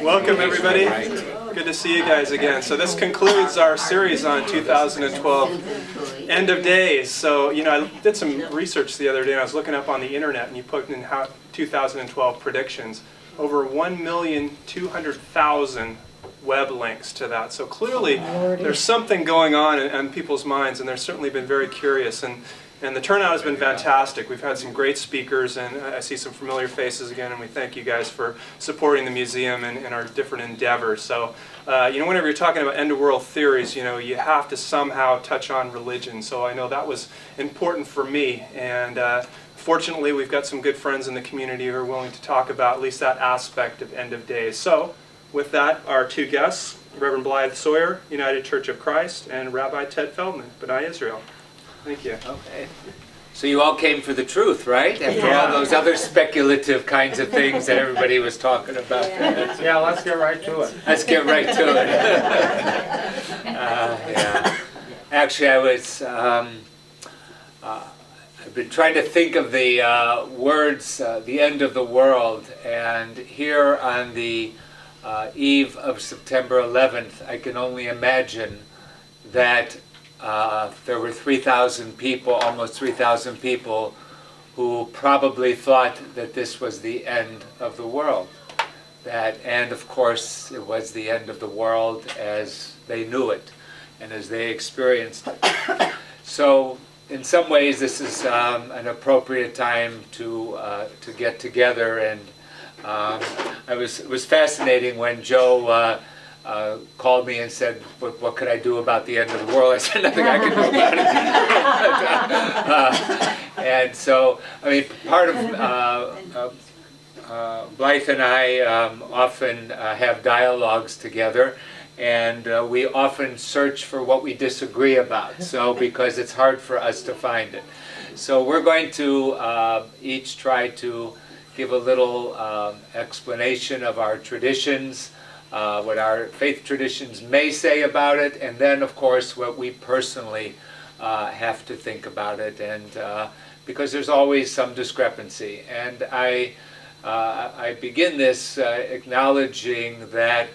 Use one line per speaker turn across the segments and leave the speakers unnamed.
Welcome, everybody. Good to see you guys again. So this concludes our series on 2012 End of Days. So, you know, I did some research the other day, and I was looking up on the internet, and you put in 2012 predictions. Over 1,200,000 web links to that. So clearly there's something going on in people's minds, and they've certainly been very curious. And the turnout has been fantastic. We've had some great speakers, and I see some familiar faces again, and we thank you guys for supporting the museum and our different endeavors. So, you know, whenever you're talking about end-of-world theories, you know, you have to somehow touch on religion. So I know that was important for me, and fortunately we've got some good friends in the community who are willing to talk about at least that aspect of end of days. So, with that, our two guests, Reverend Blythe Sawyer, United Church of Christ, and Rabbi Ted Feldman, B'nai Israel. Thank you.
Okay. So you all came for the truth, right? After all those other speculative kinds of things that everybody was talking about.
Yeah, let's get right to it.
Let's get right to it. Yeah. Actually, I've been trying to think of the words, the end of the world, and here on the eve of September 11th, I can only imagine that there were 3,000 people, almost 3,000 people, who probably thought that this was the end of the world. And of course, it was the end of the world as they knew it and as they experienced it. So, in some ways, this is an appropriate time to get together. And it was fascinating when Joe called me and said, what could I do about the end of the world? I said, nothing I can do about it. And so, I mean, part of Blythe and I often have dialogues together, and we often search for what we disagree about, so because it's hard for us to find it. So we're going to each try to give a little explanation of our traditions, what our faith traditions may say about it, and then, of course, what we personally have to think about it, and because there's always some discrepancy. And I begin this acknowledging that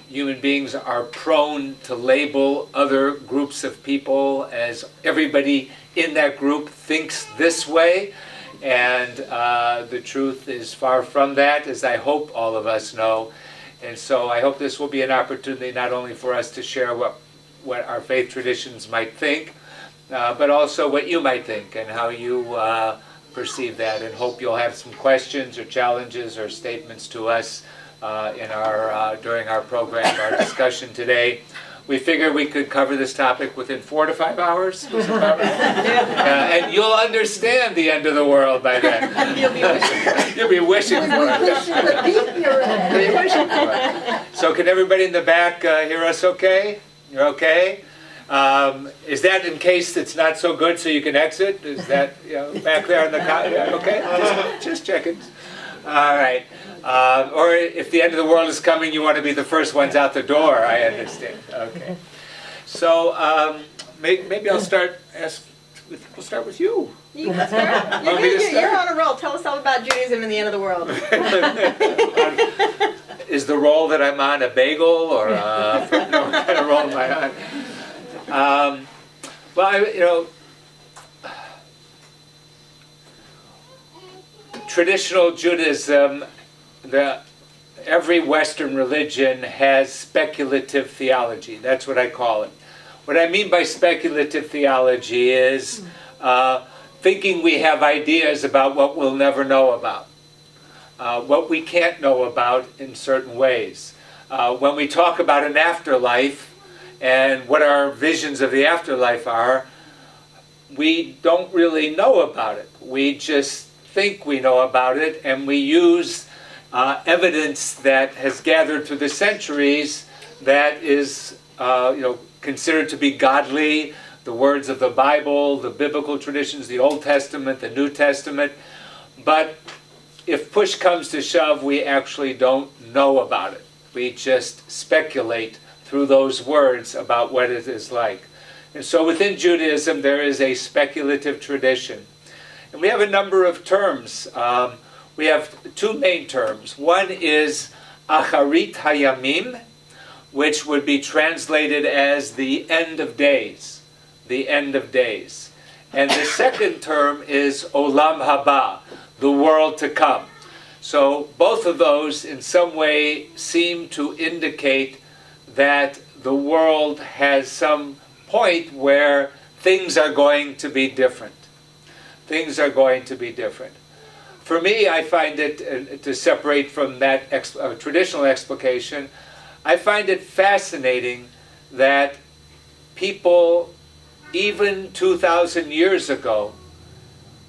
human beings are prone to label other groups of people as everybody in that group thinks this way. And the truth is far from that, as I hope all of us know. And so I hope this will be an opportunity not only for us to share what our faith traditions might think, but also what you might think and how you perceive that. And hope you'll have some questions or challenges or statements to us during our program, our discussion today. We figured we could cover this topic within 4 to 5 hours. And you'll understand the end of the world by then. You'll be wishing for it. So can everybody in the back hear us okay? You're okay? Is that in case it's not so good so you can exit? Is that back there in the car? Okay? Just checking. All right. Or if the end of the world is coming, you want to be the first ones out the door, I understand. Okay. So maybe I'll start. We'll start with you.
You can start. You're on a roll. Tell us all about Judaism and the end of the world.
Is the roll that I'm on a bagel, or what kind of roll am I on? Well, traditional Judaism, every Western religion has speculative theology. That's what I call it. What I mean by speculative theology is thinking we have ideas about what we'll never know about, what we can't know about in certain ways. When we talk about an afterlife and what our visions of the afterlife are, we don't really know about it. We just think we know about it, and we use evidence that has gathered through the centuries that is considered to be godly, the words of the Bible, the biblical traditions, the Old Testament, the New Testament. But if push comes to shove, we actually don't know about it. We just speculate through those words about what it is like. And so within Judaism, there is a speculative tradition. And we have a number of terms. We have two main terms. One is Acharit Hayamim, which would be translated as the end of days. The end of days. And the second term is Olam Haba, the world to come. So both of those in some way seem to indicate that the world has some point where things are going to be different. Things are going to be different. For me, I find it, to separate from that traditional explication, I find it fascinating that people, even 2,000 years ago,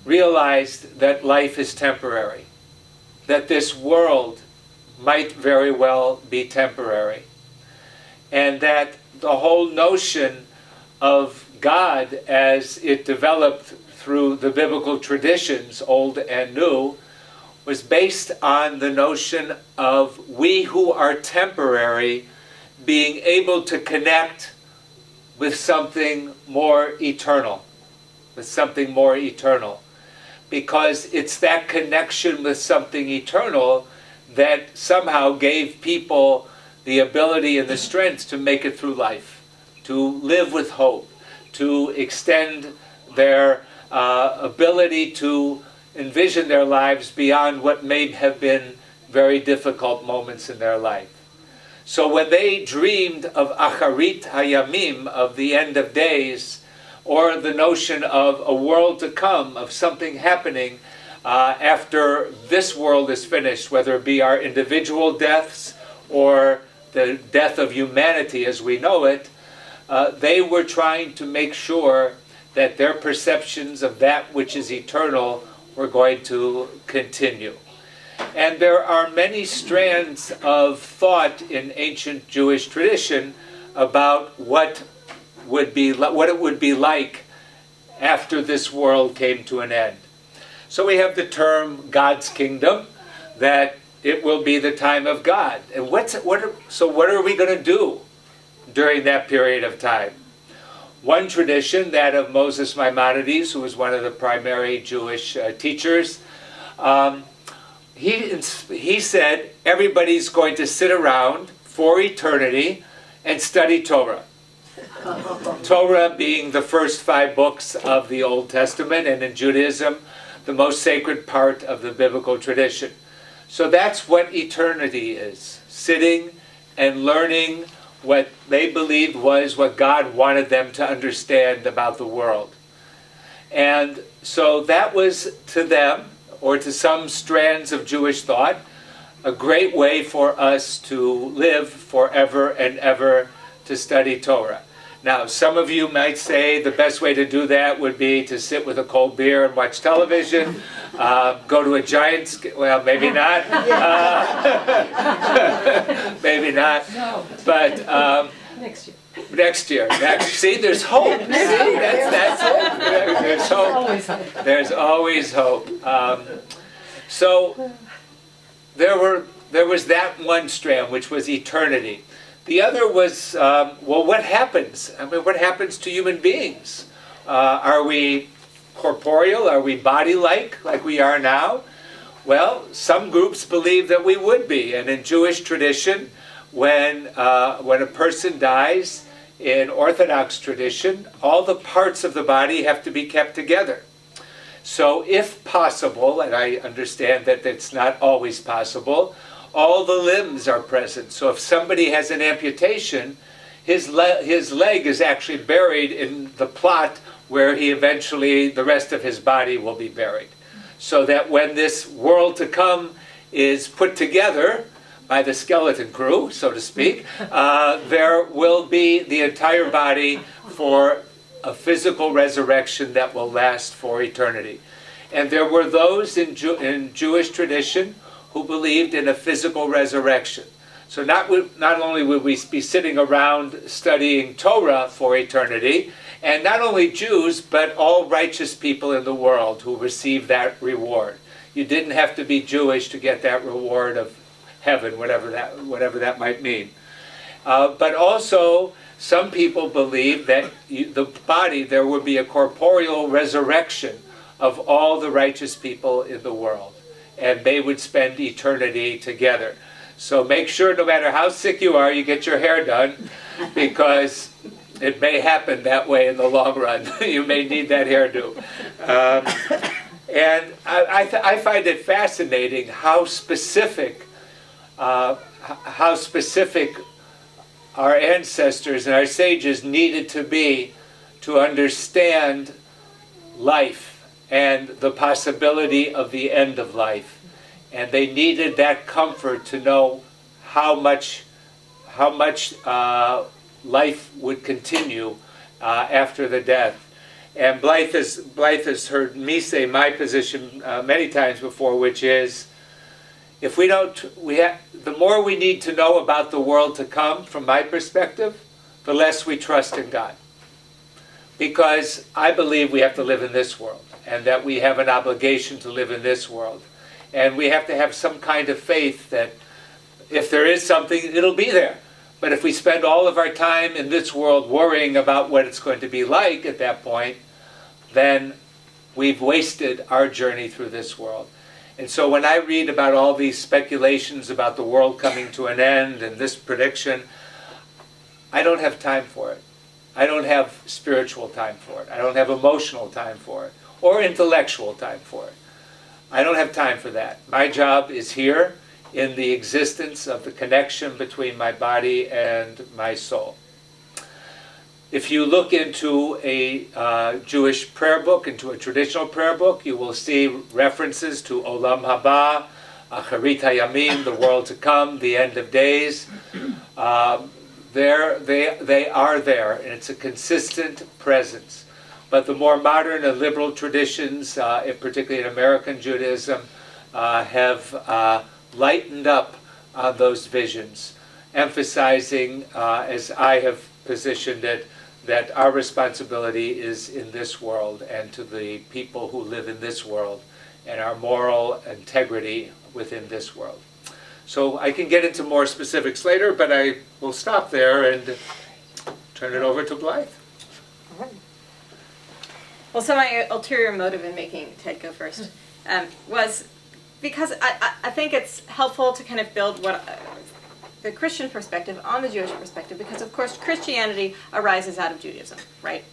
realized that life is temporary, that this world might very well be temporary, and that the whole notion of God as it developed through the biblical traditions, old and new, was based on the notion of we who are temporary being able to connect with something more eternal, with something more eternal. Because it's that connection with something eternal that somehow gave people the ability and the strength to make it through life, to live with hope, to extend their ability to envision their lives beyond what may have been very difficult moments in their life. So when they dreamed of Acharit Hayamim, of the end of days, or the notion of a world to come, of something happening after this world is finished, whether it be our individual deaths or the death of humanity as we know it, they were trying to make sure that their perceptions of that which is eternal were going to continue. And there are many strands of thought in ancient Jewish tradition about what it would be like after this world came to an end. So we have the term God's kingdom, that it will be the time of God. And so what are we going to do during that period of time? One tradition, that of Moses Maimonides, who was one of the primary Jewish teachers, he said everybody's going to sit around for eternity and study Torah. Torah being the first 5 books of the Old Testament, and in Judaism, the most sacred part of the biblical tradition. So that's what eternity is, sitting and learning what they believed was what God wanted them to understand about the world. And so that was to them, or to some strands of Jewish thought, a great way for us to live forever and ever, to study Torah. Now, some of you might say the best way to do that would be to sit with a cold beer and watch television, go to a Giants, well, maybe not. Maybe not.
No.
But
Next year.
next year. See, there's hope. See, that's it. There's hope.
Always hope.
There's always hope. So there was that one strand, which was eternity. The other was, well, what happens? I mean, what happens to human beings? Are we corporeal? Are we body-like we are now? Well, some groups believe that we would be. And in Jewish tradition, when a person dies, in Orthodox tradition, all the parts of the body have to be kept together. So if possible, and I understand that it's not always possible, all the limbs are present. So if somebody has an amputation, his leg is actually buried in the plot where he eventually, the rest of his body will be buried. So that when this world to come is put together by the skeleton crew, so to speak, there will be the entire body for a physical resurrection that will last for eternity. And there were those in Jewish tradition who believed in a physical resurrection. So not only would we be sitting around studying Torah for eternity, and not only Jews, but all righteous people in the world who receive that reward. You didn't have to be Jewish to get that reward of heaven, whatever that might mean. But also, some people believe that the body, there would be a corporeal resurrection of all the righteous people in the world, and they would spend eternity together. So make sure, no matter how sick you are, you get your hair done, because it may happen that way in the long run. You may need that hairdo. And I find it fascinating how specific our ancestors and our sages needed to be to understand life and the possibility of the end of life. And they needed that comfort to know how much life would continue after the death. And Blythe has heard me say my position many times before, which is, if we don't, the more we need to know about the world to come, from my perspective, the less we trust in God. Because I believe we have to live in this world, and that we have an obligation to live in this world. And we have to have some kind of faith that if there is something, it'll be there. But if we spend all of our time in this world worrying about what it's going to be like at that point, then we've wasted our journey through this world. And so when I read about all these speculations about the world coming to an end and this prediction, I don't have time for it. I don't have spiritual time for it. I don't have emotional time for it, or intellectual time for it. I don't have time for that. My job is here in the existence of the connection between my body and my soul. If you look into a Jewish prayer book, into a traditional prayer book, you will see references to Olam Haba, Acharit Hayamim, the world to come, the end of days. They are there, and it's a consistent presence. But the more modern and liberal traditions, particularly in American Judaism, have lightened up on those visions, emphasizing, as I have positioned it, that our responsibility is in this world and to the people who live in this world, and our moral integrity within this world. So I can get into more specifics later, but I will stop there and turn it over to Blythe.
Well, so my ulterior motive in making Ted go first was because I think it's helpful to kind of build what the Christian perspective on the Jewish perspective, because of course Christianity arises out of Judaism, right?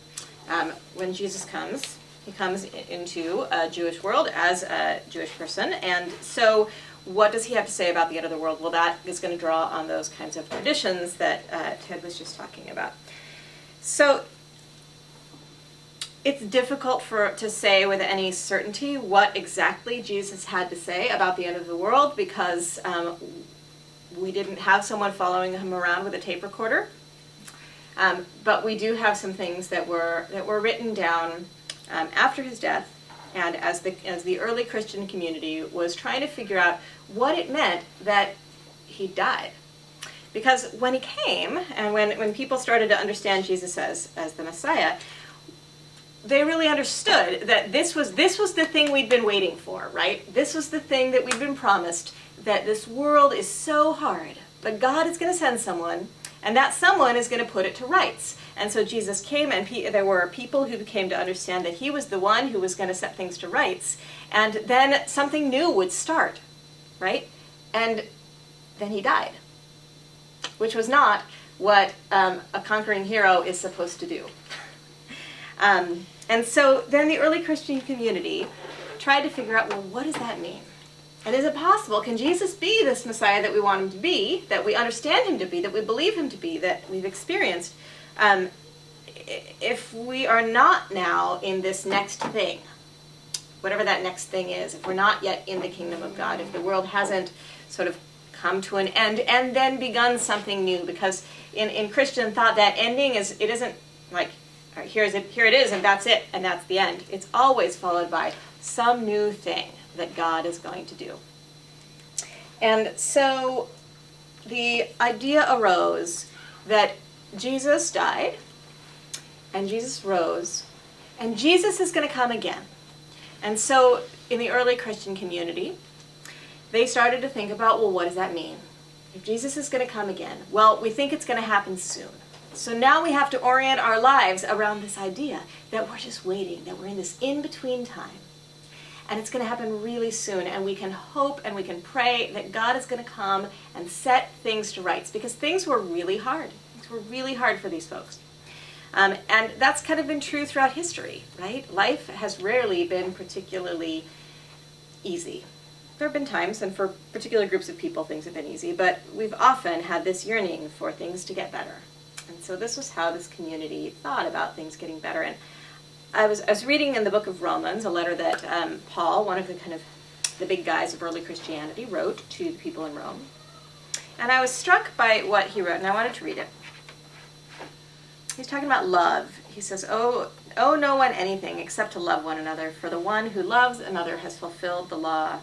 When Jesus comes, he comes into a Jewish world as a Jewish person, and so what does he have to say about the end of the world? Well, that is going to draw on those kinds of traditions that Ted was just talking about. So it's difficult to say with any certainty what exactly Jesus had to say about the end of the world, because we didn't have someone following him around with a tape recorder. But we do have some things that were written down after his death, and as the early Christian community was trying to figure out what it meant that he died. Because when he came, and when people started to understand Jesus as the Messiah, they really understood that this was the thing we'd been waiting for, right? This was the thing that we'd been promised, that this world is so hard, but God is going to send someone, and that someone is going to put it to rights. And so Jesus came, and there were people who came to understand that he was the one who was going to set things to rights, and then something new would start, right? And then he died, which was not what a conquering hero is supposed to do. And so then the early Christian community tried to figure out, well, what does that mean? And is it possible, can Jesus be this Messiah that we want him to be, that we understand him to be, that we believe him to be, that we've experienced? if we are not now in this next thing, whatever that next thing is, if we're not yet in the kingdom of God, if the world hasn't sort of come to an end and then begun something new, because in Christian thought that ending it isn't like, all right, here it is and that's it and that's the end. It's always followed by some new thing that God is going to do. And so the idea arose that Jesus died and Jesus rose and Jesus is going to come again. And so in the early Christian community, they started to think about, well, what does that mean? If Jesus is going to come again, well, we think it's going to happen soon. So now we have to orient our lives around this idea that we're just waiting, that we're in this in-between time. And it's going to happen really soon, and we can hope and we can pray that God is going to come and set things to rights, because things were really hard. Things were really hard for these folks. And that's kind of been true throughout history, right? Life has rarely been particularly easy. There have been times, and for particular groups of people, things have been easy, but we've often had this yearning for things to get better. And so this was how this community thought about things getting better. And I was reading in the book of Romans, a letter that Paul, one of the big guys of early Christianity, wrote to the people in Rome. And I was struck by what he wrote, and I wanted to read it. He's talking about love. He says, "Oh, no one anything except to love one another, for the one who loves another has fulfilled the law.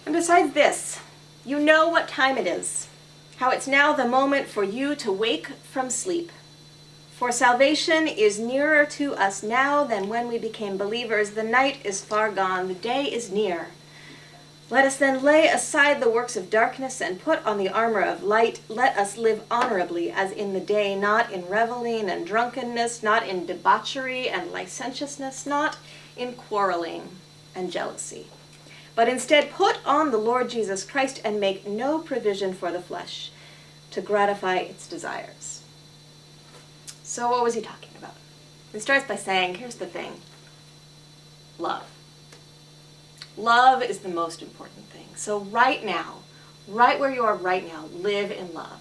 And besides this, you know what time it is, how it's now the moment for you to wake from sleep. For salvation is nearer to us now than when we became believers. The night is far gone, the day is near. Let us then lay aside the works of darkness and put on the armor of light. Let us live honorably as in the day, not in reveling and drunkenness, not in debauchery and licentiousness, not in quarreling and jealousy. But instead put on the Lord Jesus Christ and make no provision for the flesh to gratify its desires." So what was he talking about? He starts by saying, here's the thing. Love. Love is the most important thing. So right now, right where you are right now, live in love.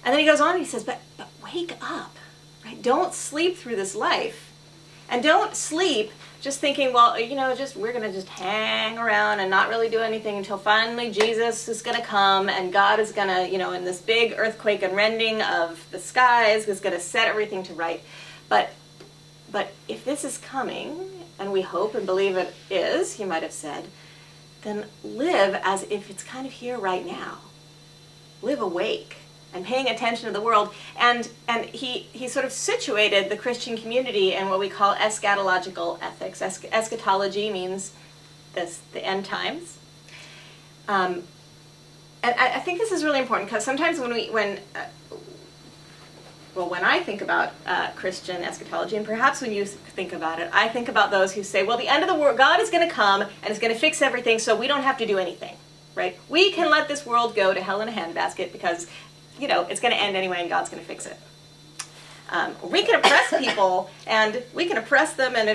And then he goes on and he says, but wake up, right? Don't sleep through this life. And don't sleep just thinking, well, we're going to just hang around and not really do anything until finally Jesus is going to come and God is going to, in this big earthquake and rending of the skies, is going to set everything to right. But if this is coming, and we hope and believe it is, he might have said, then live as if it's kind of here right now. Live awake and paying attention to the world. And he sort of situated the Christian community in what we call eschatological ethics. Eschatology means the end times. And I think this is really important, because sometimes when I think about Christian eschatology, and perhaps when you think about it, I think about those who say, well, the end of the world, God is going to come and is going to fix everything, so we don't have to do anything, right? We can let this world go to hell in a handbasket because, it's going to end anyway and God's going to fix it. We can oppress people and we can oppress them, and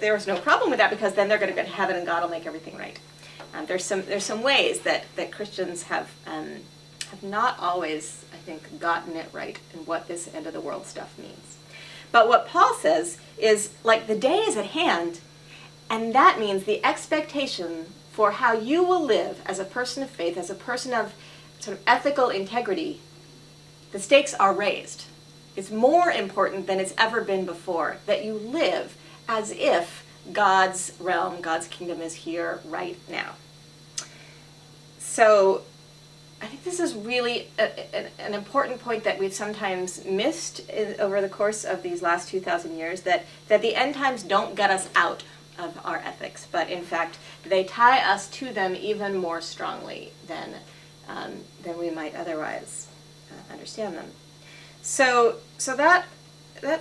there's no problem with that, because then they're going to go to heaven and God will make everything right. There's some ways that Christians have not always, I think, gotten it right in what this end of the world stuff means. But what Paul says is, like, the day is at hand, and that means the expectation for how you will live as a person of faith, as a person of sort of ethical integrity, the stakes are raised. It's more important than it's ever been before that you live as if God's realm, God's kingdom is here right now. So I think this is really an important point that we've sometimes missed over the course of these last 2,000 years, that the end times don't get us out of our ethics, but in fact they tie us to them even more strongly than we might otherwise understand them. So that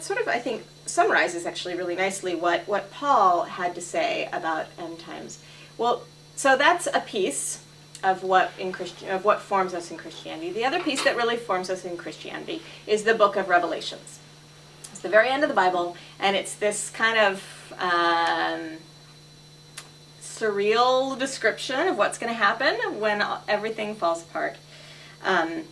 sort of, I think, summarizes actually really nicely what Paul had to say about end times. Well, so that's a piece of what forms us in Christianity. The other piece that really forms us in Christianity is the book of Revelations. It's the very end of the Bible, and it's this kind of surreal description of what's going to happen when everything falls apart, and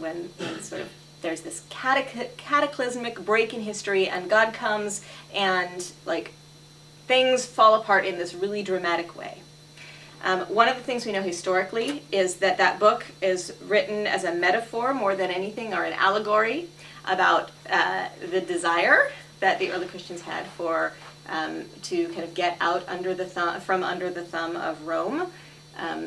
when sort of there's this cataclysmic break in history, and God comes and like things fall apart in this really dramatic way. One of the things we know historically is that that book is written as a metaphor more than anything, or an allegory about the desire that the early Christians had for to kind of get out from under the thumb of Rome.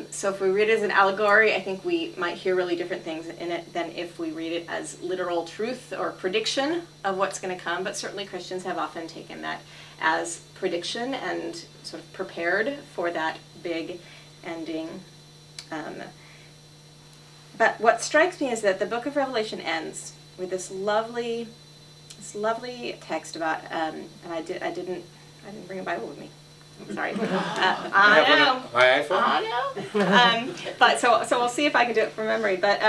So if we read it as an allegory, I think we might hear really different things in it than if we read it as literal truth or prediction of what's going to come. But certainly Christians have often taken that as prediction and sort of prepared for that big ending. But what strikes me is that the book of Revelation ends with this lovely text about, and I didn't bring a Bible with me. I'm sorry. I know.
My iPhone?
I know. But so we'll see if I can do it from memory. But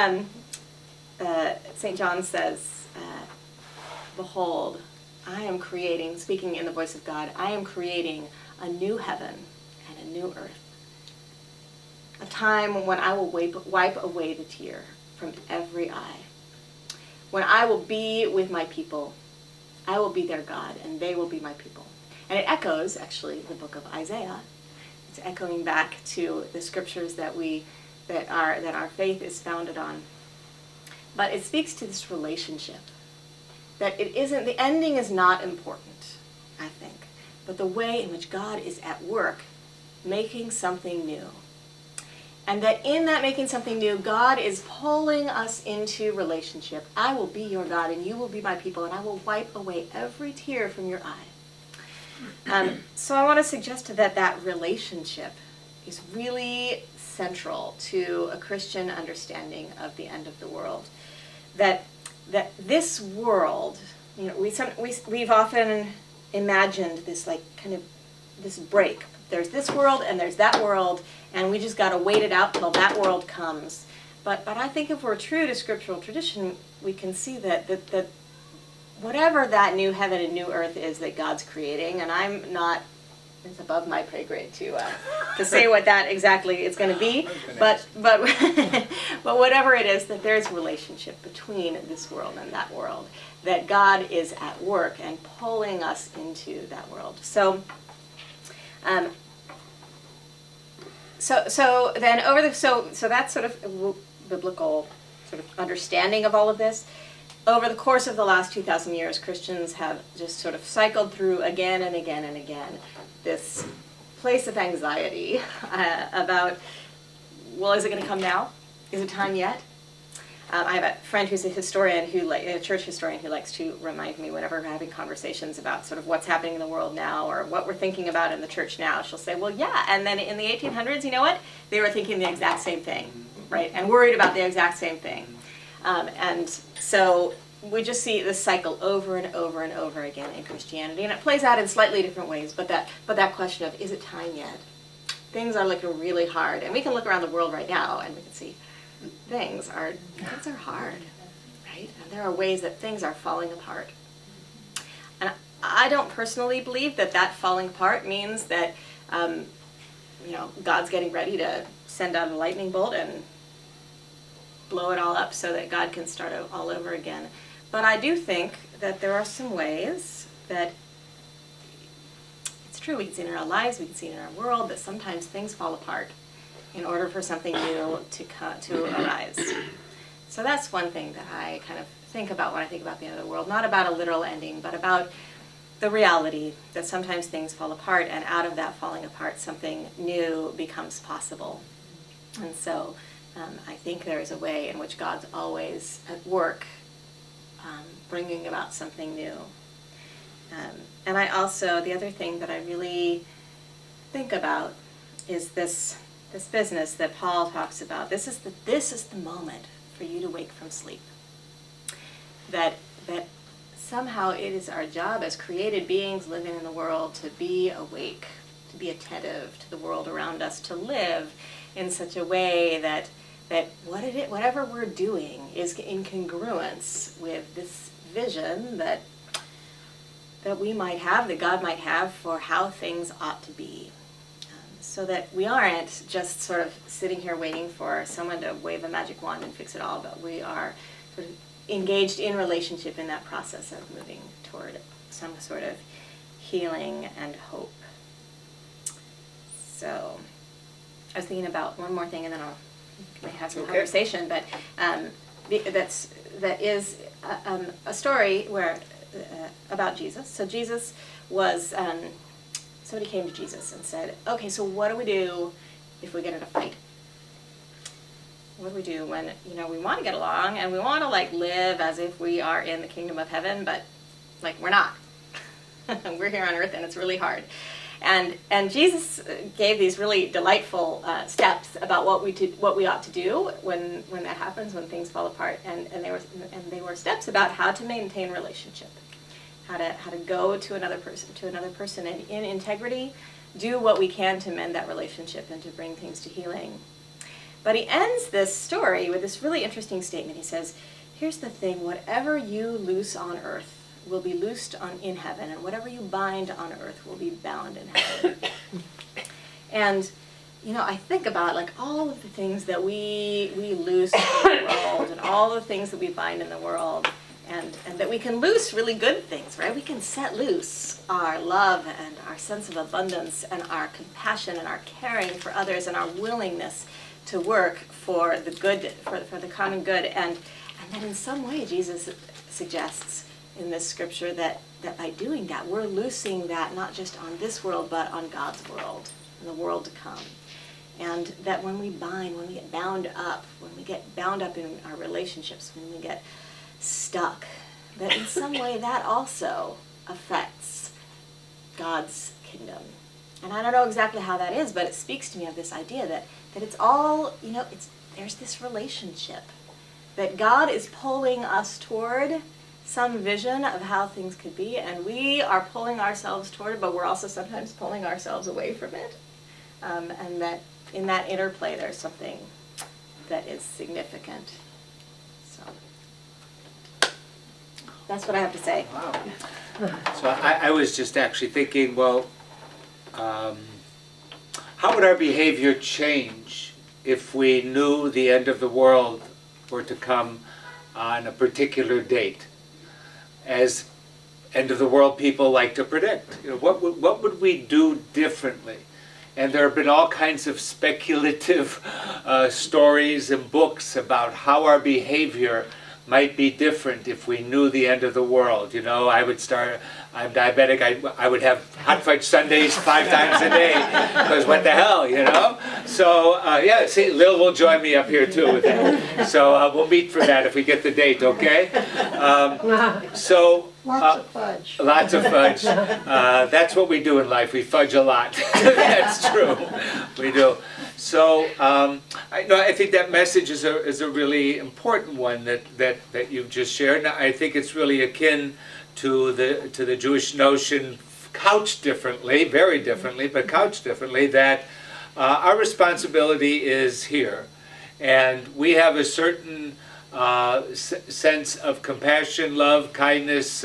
St. John says, "Behold, I am creating," speaking in the voice of God, "I am creating a new heaven and a new earth. A time when I will wipe away the tear from every eye. When I will be with my people, I will be their God, and they will be my people." And it echoes, actually, the book of Isaiah. It's echoing back to the scriptures that our faith is founded on. But it speaks to this relationship. That it isn't, the ending is not important, I think, but the way in which God is at work making something new. And that in that making something new, God is pulling us into relationship. I will be your God, and you will be my people, and I will wipe away every tear from your eye. So I want to suggest that relationship is really central to a Christian understanding of the end of the world. That this world, you know, we've often imagined this like kind of this break. There's this world and there's that world, and we just got to wait it out till that world comes. But I think if we're true to scriptural tradition, we can see that whatever that new heaven and new earth is that God's creating, and I'm not, it's above my pay grade to say what that exactly is going to be, but whatever it is, that there's relationship between this world and that world, that God is at work and pulling us into that world. So that's sort of biblical sort of understanding of all of this. Over the course of the last 2,000 years, Christians have just sort of cycled through again and again and again this place of anxiety about, well, is it going to come now? Is it time yet? I have a friend who's a church historian, who likes to remind me whenever we're having conversations about sort of what's happening in the world now or what we're thinking about in the church now. She'll say, well, yeah, and then in the 1800s, you know what? They were thinking the exact same thing, right? And worried about the exact same thing. And so we just see this cycle over and over and over again in Christianity, and it plays out in slightly different ways. But that question of, is it time yet? Things are looking really hard, and we can look around the world right now and we can see things are hard, right? And there are ways that things are falling apart. And I don't personally believe that falling apart means that God's getting ready to send out a lightning bolt and blow it all up so that God can start all over again. But I do think that there are some ways that it's true. We can see it in our lives, we can see it in our world, that sometimes things fall apart in order for something new to arise. So that's one thing that I kind of think about when I think about the end of the world. Not about a literal ending, but about the reality that sometimes things fall apart, and out of that falling apart, something new becomes possible. And so I think there is a way in which God's always at work bringing about something new. And I also, the other thing that I really think about is this business that Paul talks about. This is the moment for you to wake from sleep. That somehow it is our job as created beings living in the world to be awake, to be attentive to the world around us, to live in such a way that whatever we're doing is in congruence with this vision that we might have, that God might have for how things ought to be. So that we aren't just sort of sitting here waiting for someone to wave a magic wand and fix it all, but we are sort of engaged in relationship in that process of moving toward some sort of healing and hope. So I was thinking about one more thing, and then may have some conversation. But that is a story where about Jesus. So Jesus was somebody came to Jesus and said, "Okay, so what do we do if we get in a fight? What do we do when we want to get along and we want to like live as if we are in the kingdom of heaven, but like we're not. We're here on earth and it's really hard." And Jesus gave these really delightful steps about what we ought to do when that happens, when things fall apart, and they were steps about how to maintain relationship, how to go to another person and in integrity do what we can to mend that relationship and to bring things to healing. But he ends this story with this really interesting statement. He says, "Here's the thing, whatever you loose on earth will be loosed in heaven, and whatever you bind on earth will be bound in heaven." And I think about like all of the things that we loose in the world, and all the things that we bind in the world, and that we can loose really good things, right? We can set loose our love and our sense of abundance and our compassion and our caring for others and our willingness to work for the good, for the common good. And then in some way Jesus suggests in this scripture that by doing that, we're loosing that not just on this world, but on God's world, and the world to come. And that when we bind, when we get bound up, in our relationships, when we get stuck, that in some way that also affects God's kingdom. And I don't know exactly how that is, but it speaks to me of this idea that it's all, there's this relationship, that God is pulling us toward some vision of how things could be, and we are pulling ourselves toward it, but we're also sometimes pulling ourselves away from it. And that in that interplay there's something that is significant. So that's what I have to say.
Wow. So I was just actually thinking, well, how would our behavior change if we knew the end of the world were to come on a particular date? As end of the world people like to predict. What would we do differently? And there have been all kinds of speculative stories and books about how our behavior might be different if we knew the end of the world. I'm diabetic, I would have hot fudge sundaes 5 times a day, because what the hell, So, yeah, see, Lil will join me up here too with that. So we'll meet for that if we get the date, okay?
Lots of fudge.
Lots of fudge. That's what we do in life. We fudge a lot. That's true. We do. So I think that message is a really important one that you've just shared. And I think it's really akin to the Jewish notion, couched differently, very differently, but couched differently, that our responsibility is here, and we have a certain sense of compassion, love, kindness,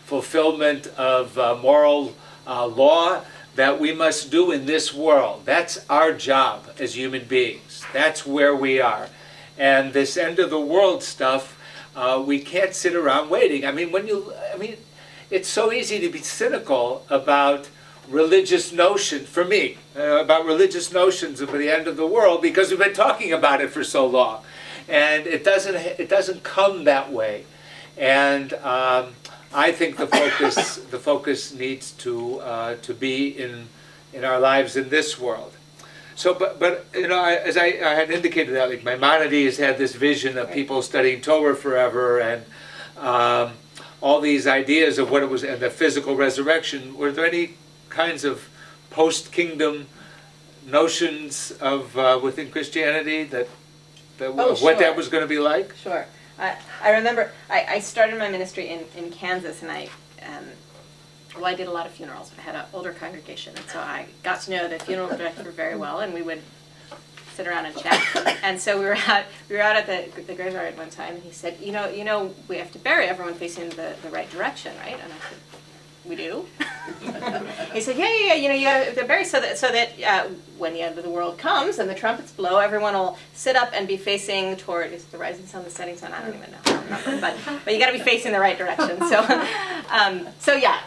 fulfillment of moral law that we must do in this world. That's our job as human beings. That's where we are. And this end of the world stuff, we can't sit around waiting. It's so easy to be cynical about religious notion, for me, about religious notions of the end of the world, because we've been talking about it for so long. And it doesn't come that way. And I think the focus needs to be in our lives in this world. So, but as I had indicated, that like Maimonides had this vision of people studying Torah forever, and all these ideas of what it was, and the physical resurrection. Were there any kinds of post-kingdom notions of within Christianity that what that was going to be like?
Sure. I remember I started my ministry in Kansas, and I did a lot of funerals. I had an older congregation, and so I got to know the funeral director very well, and we would sit around and chat. And so we were out at the graveyard one time, and he said, you know, we have to bury everyone facing the right direction, right? And I said, we do. He said, yeah, you know, you gotta bury so that when the end of the world comes and the trumpets blow, everyone will sit up and be facing toward, is it the rising sun, the setting sun? I don't even know. I don't remember, but you got to be facing the right direction. So yeah,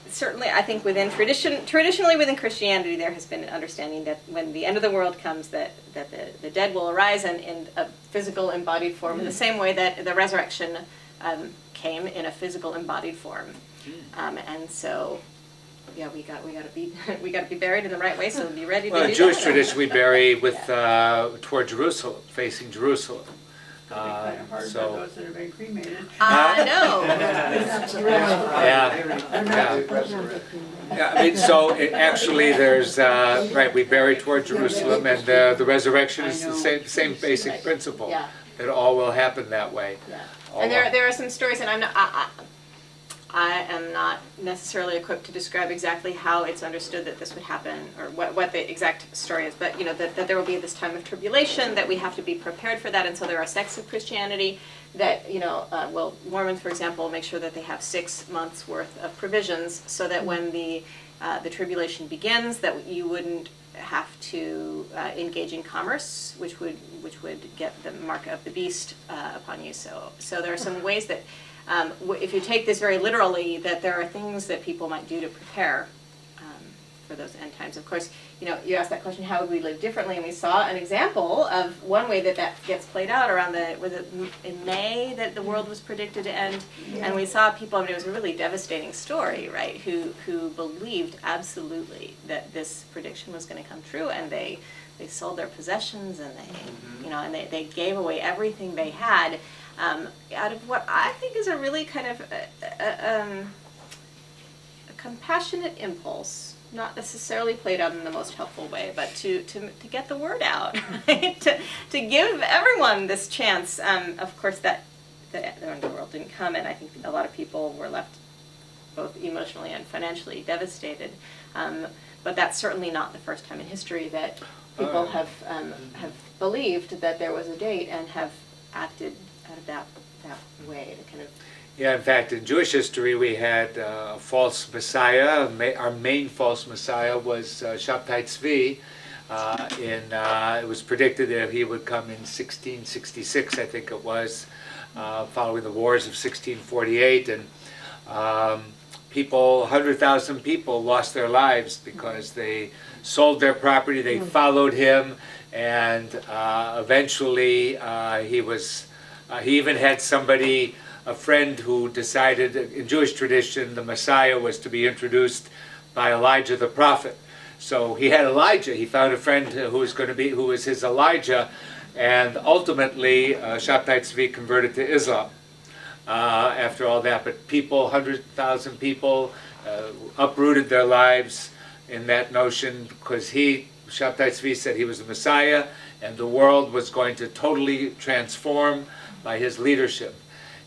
certainly I think traditionally within Christianity, there has been an understanding that when the end of the world comes, that the dead will arise in a physical embodied form, in the same way that the resurrection came in a physical embodied form. And so, yeah, we got to be buried in the right way, so be ready to do that.
Well, in Jewish tradition, we bury with toward Jerusalem, facing Jerusalem.
Kind of hard for those that have been cremated.
I know.
Yeah, I mean, so actually, there's right. We bury toward Jerusalem, and the resurrection is the same basic principle.
Yeah.
That all will happen that way.
Yeah. And there are some stories, and I am not necessarily equipped to describe exactly how it's understood that this would happen, or what the exact story is, but you know, that there will be this time of tribulation, that we have to be prepared for that, and so there are sects of Christianity that, you know, well, Mormons, for example, make sure that they have 6 months worth of provisions, so that when the tribulation begins, that you wouldn't have to engage in commerce, which would get the mark of the beast upon you. So there are some ways that, if you take this very literally, that there are things that people might do to prepare for those end times. Of course, you know, you asked that question, how would we live differently? And we saw an example of one way that gets played out around was it in May that the world was predicted to end? Yeah. And we saw people, I mean, it was a really devastating story, right, who believed absolutely that this prediction was going to come true, and they sold their possessions, and they, you know, and they gave away everything they had, out of what I think is a really kind of a compassionate impulse, not necessarily played out in the most helpful way, but to get the word out, right? to give everyone this chance. Of course, that the end of the world didn't come, and I think a lot of people were left both emotionally and financially devastated. But that's certainly not the first time in history that people have believed that there was a date and have acted out of that way to kind of.
Yeah, in fact, in Jewish history, we had a false Messiah. Our main false Messiah was Shabtai Tzvi. It was predicted that he would come in 1666, I think it was, following the wars of 1648, and people, 100,000 people lost their lives because they sold their property, they followed him, and eventually he even had somebody, a friend who decided, in Jewish tradition, the Messiah was to be introduced by Elijah the prophet. So he had Elijah. He found a friend who was his Elijah, and ultimately Shabtai Tzvi converted to Islam after all that. But people, 100,000 people, uprooted their lives in that notion because Shabtai Tzvi said he was the Messiah, and the world was going to totally transform by his leadership.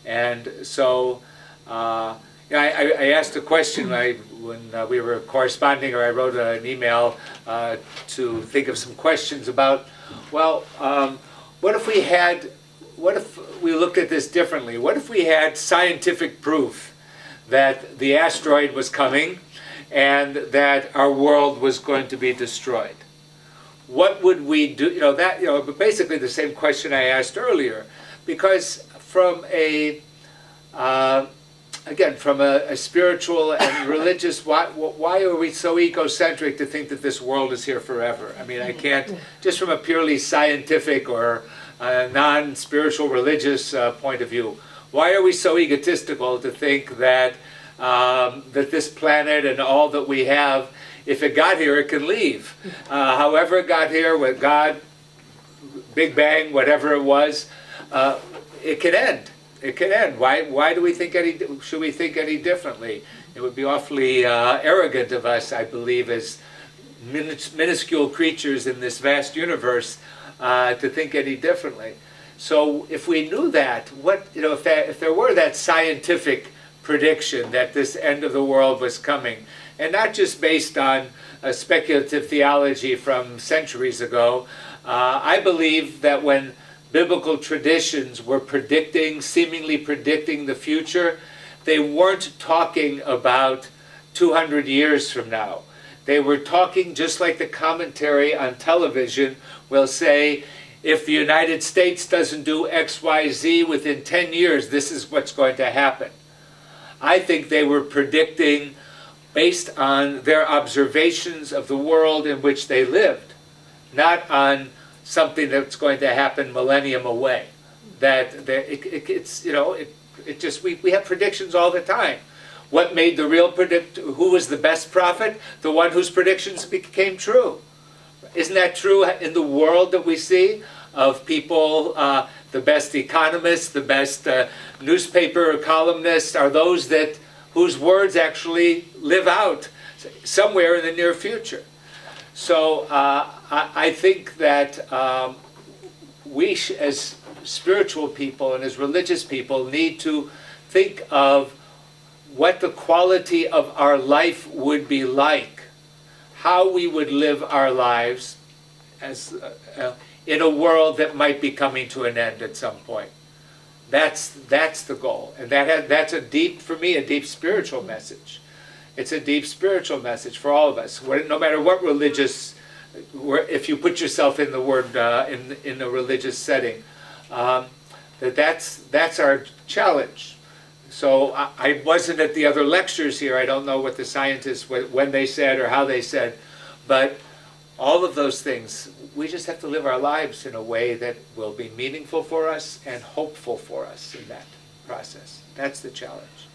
And so I asked a question when we were corresponding, or I wrote an email to think of some questions about, well, what if we looked at this differently? What if we had scientific proof that the asteroid was coming and that our world was going to be destroyed? What would we do? But basically the same question I asked earlier, because from a spiritual and religious, why are we so egocentric to think that this world is here forever? I mean, I can't, just from a purely scientific or non-spiritual religious point of view, why are we so egotistical to think that that this planet and all that we have, if it got here, it can leave? However it got here, with God, Big Bang, whatever it was, it can end. It can end. Why do we think should we think any differently? It would be awfully arrogant of us, I believe, as minuscule creatures in this vast universe, to think any differently. So if we knew that, if there were that scientific prediction that this end of the world was coming, and not just based on a speculative theology from centuries ago, I believe that when biblical traditions were seemingly predicting the future, they weren't talking about 200 years from now. They were talking just like the commentary on television will say, if the United States doesn't do X, Y, Z within 10 years, this is what's going to happen. I think they were predicting based on their observations of the world in which they lived, not on something that's going to happen millennium away. It's, you know, it just, we have predictions all the time. What made the real who was the best prophet? The one whose predictions became true. Isn't that true in the world that we see of people, the best economists, the best newspaper columnists are those whose words actually live out somewhere in the near future. So I think that we as spiritual people and as religious people need to think of what the quality of our life would be like, how we would live our lives as in a world that might be coming to an end at some point. That's the goal, and that's a deep, for me, a deep spiritual message. It's a deep spiritual message for all of us. No matter what religious, if you put yourself in the word in a religious setting, that's our challenge. So I wasn't at the other lectures here. I don't know what the scientists, when they said or how they said, but all of those things, we just have to live our lives in a way that will be meaningful for us and hopeful for us in that process. That's the challenge.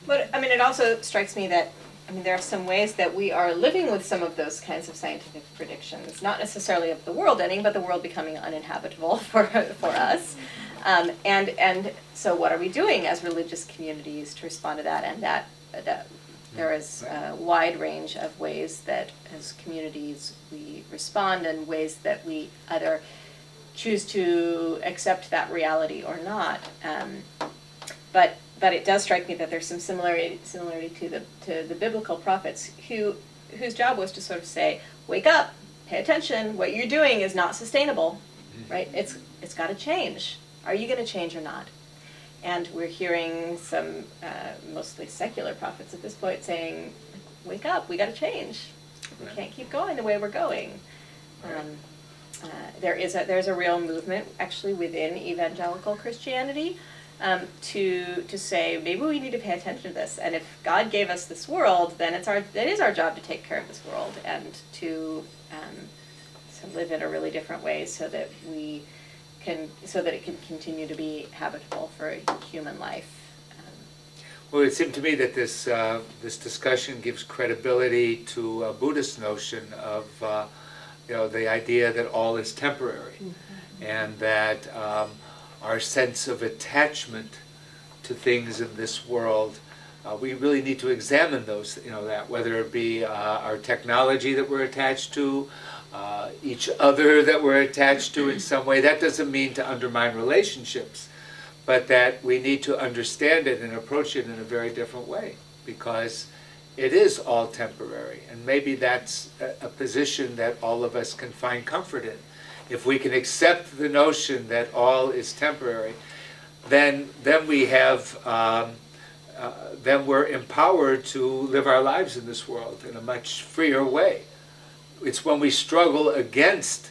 But, I mean, it also strikes me that, I mean, there are some ways that we are living with some of those kinds of scientific predictions, not necessarily of the world ending, but the world becoming uninhabitable for us. And so what are we doing as religious communities to respond to that? And that there is a wide range of ways that as communities we respond, and ways that we either choose to accept that reality or not. But it does strike me that there's some similarity to the biblical prophets whose job was to sort of say, wake up, pay attention, what you're doing is not sustainable, right? It's got to change. Are you going to change or not? And we're hearing some mostly secular prophets at this point saying, wake up, we got to change. We can't keep going the way we're going. There's a real movement actually within evangelical Christianity to say, maybe we need to pay attention to this, and if God gave us this world, then it is our job to take care of this world and to live in a really different way so that it can continue to be habitable for human life.
Well, it seemed to me that this discussion gives credibility to a Buddhist notion of the idea that all is temporary, and that our sense of attachment to things in this world, we really need to examine those, that whether it be our technology that we're attached to, each other that we're attached to in some way. That doesn't mean to undermine relationships, but that we need to understand it and approach it in a very different way, because it is all temporary, and maybe that's a position that all of us can find comfort in. If we can accept the notion that all is temporary, then we have then we're empowered to live our lives in this world in a much freer way. It's when we struggle against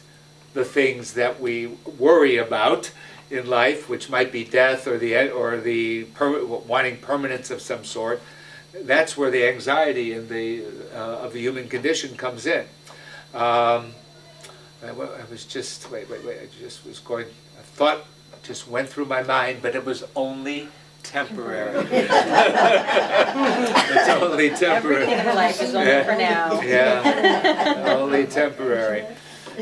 the things that we worry about in life, which might be death or wanting permanence of some sort. That's where the anxiety of the human condition comes in. I was just wait. I just was going. A thought just went through my mind, but it was only temporary. It's only temporary.
Everything in life is only for now.
Yeah, only temporary.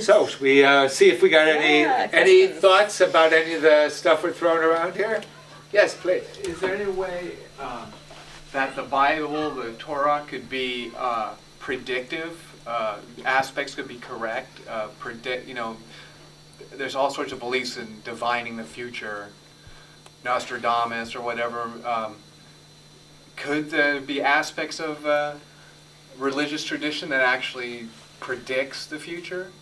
So, we see if we got any thoughts about any of the stuff we're throwing around here? Yes, please.
Is there any way that the Bible, the Torah, could be predictive? Aspects could be correct. There's all sorts of beliefs in divining the future, Nostradamus or whatever. Could there be aspects of religious tradition that actually predicts the future?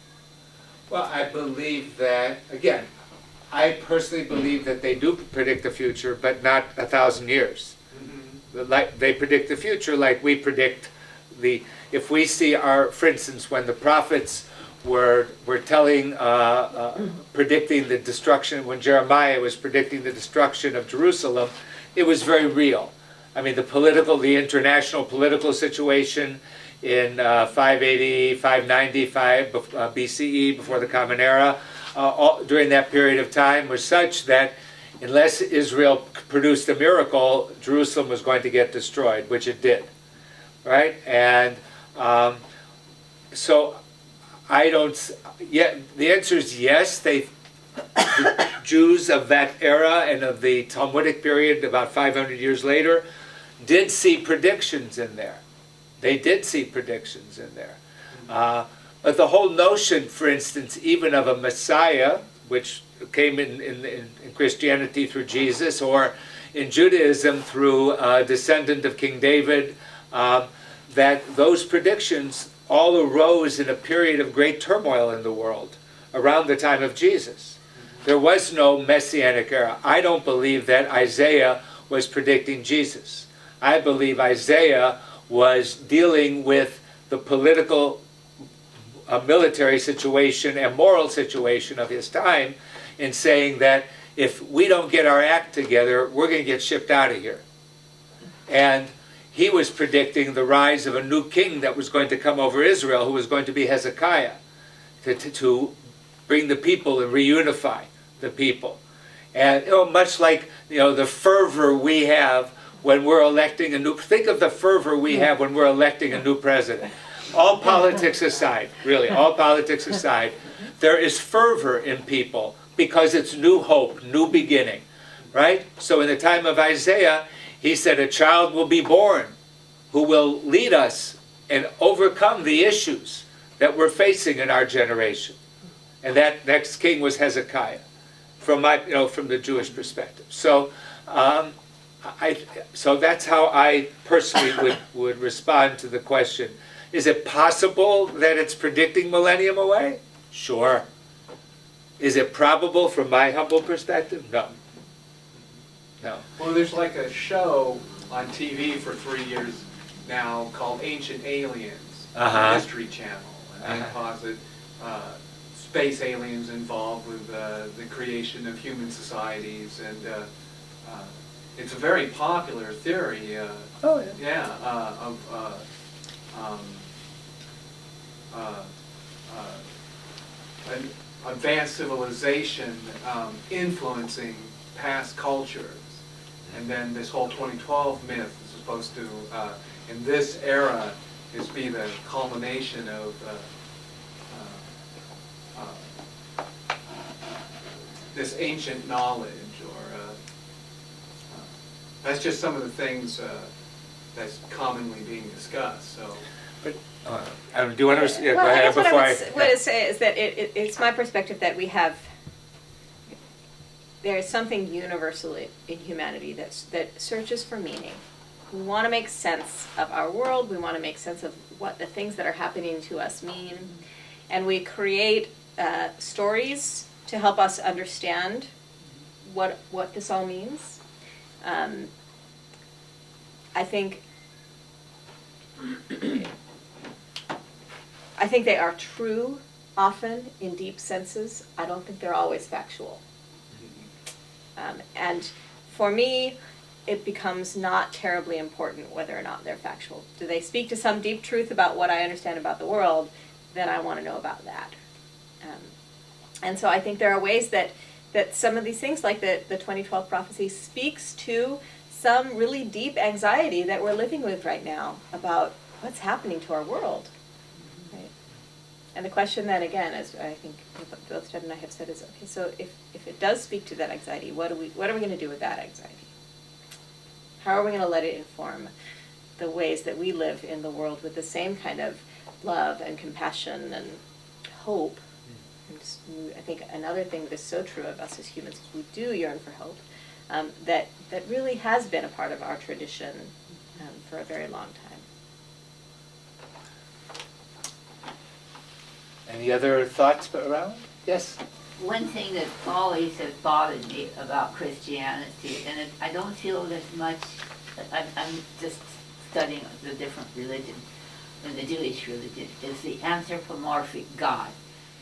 Well, I believe that, again, I personally believe that they do predict the future, but not 1,000 years. Like they predict the future, like we predict the. If we see for instance, when the prophets were telling, predicting the destruction, when Jeremiah was predicting the destruction of Jerusalem, it was very real. I mean, the international political situation in 580, 595 BCE, before the Common Era, during that period of time was such that unless Israel produced a miracle, Jerusalem was going to get destroyed, which it did, right? And so I don't. Yeah, the answer is yes. The Jews of that era and of the Talmudic period, about 500 years later, did see predictions in there. They did see predictions in there. But the whole notion, for instance, even of a Messiah, which came in Christianity through Jesus, or in Judaism through a descendant of King David, that those predictions all arose in a period of great turmoil in the world around the time of Jesus. There was no Messianic era. I don't believe that Isaiah was predicting Jesus. I believe Isaiah was dealing with the political, military situation and moral situation of his time, in saying that if we don't get our act together, we're going to get shipped out of here. And he was predicting the rise of a new king that was going to come over Israel, who was going to be Hezekiah, to bring the people and reunify the people. And much like the fervor we have when we're electing a new. Think of the fervor we have when we're electing a new president. All politics aside, really, all politics aside, there is fervor in people because it's new hope, new beginning, right? So in the time of Isaiah, he said, a child will be born who will lead us and overcome the issues that we're facing in our generation. And that next king was Hezekiah, from the Jewish perspective. So, so that's how I personally would respond to the question. Is it possible that it's predicting millennium away? Sure. Is it probable from my humble perspective? No. No.
Well, there's like a show on TV for 3 years now called Ancient Aliens, on the History Channel. And they posit space aliens involved with the creation of human societies. And it's a very popular theory.
Oh, yeah.
Yeah, an advanced civilization influencing past cultures. And then this whole 2012 myth is supposed to, in this era, be the culmination of this ancient knowledge, or that's just some of the things that's commonly being discussed. So.
But, do you want to? Yeah, well, go ahead.
What I would say is that it's my perspective that there is something universal in humanity that searches for meaning. We want to make sense of our world. We want to make sense of what the things that are happening to us mean, and we create stories to help us understand what this all means. I think they are true often in deep senses. I don't think they're always factual. And for me, it becomes not terribly important whether or not they're factual. Do they speak to some deep truth about what I understand about the world? Then I want to know about that. And so I think there are ways that some of these things, like the 2012 prophecy, speaks to some really deep anxiety that we're living with right now about what's happening to our world. Right? And the question then, again, as I think both Ted and I have said, is, okay, so if it does speak to that anxiety, what are we going to do with that anxiety? How are we going to let it inform the ways that we live in the world with the same kind of love and compassion and hope? And I think another thing that is so true of us as humans is we do yearn for hope, that really has been a part of our tradition for a very long time.
Any other thoughts around? Yes?
one thing that always has bothered me about Christianity, and I don't feel as much, I'm just studying the different religions, and the Jewish religion, is the anthropomorphic God.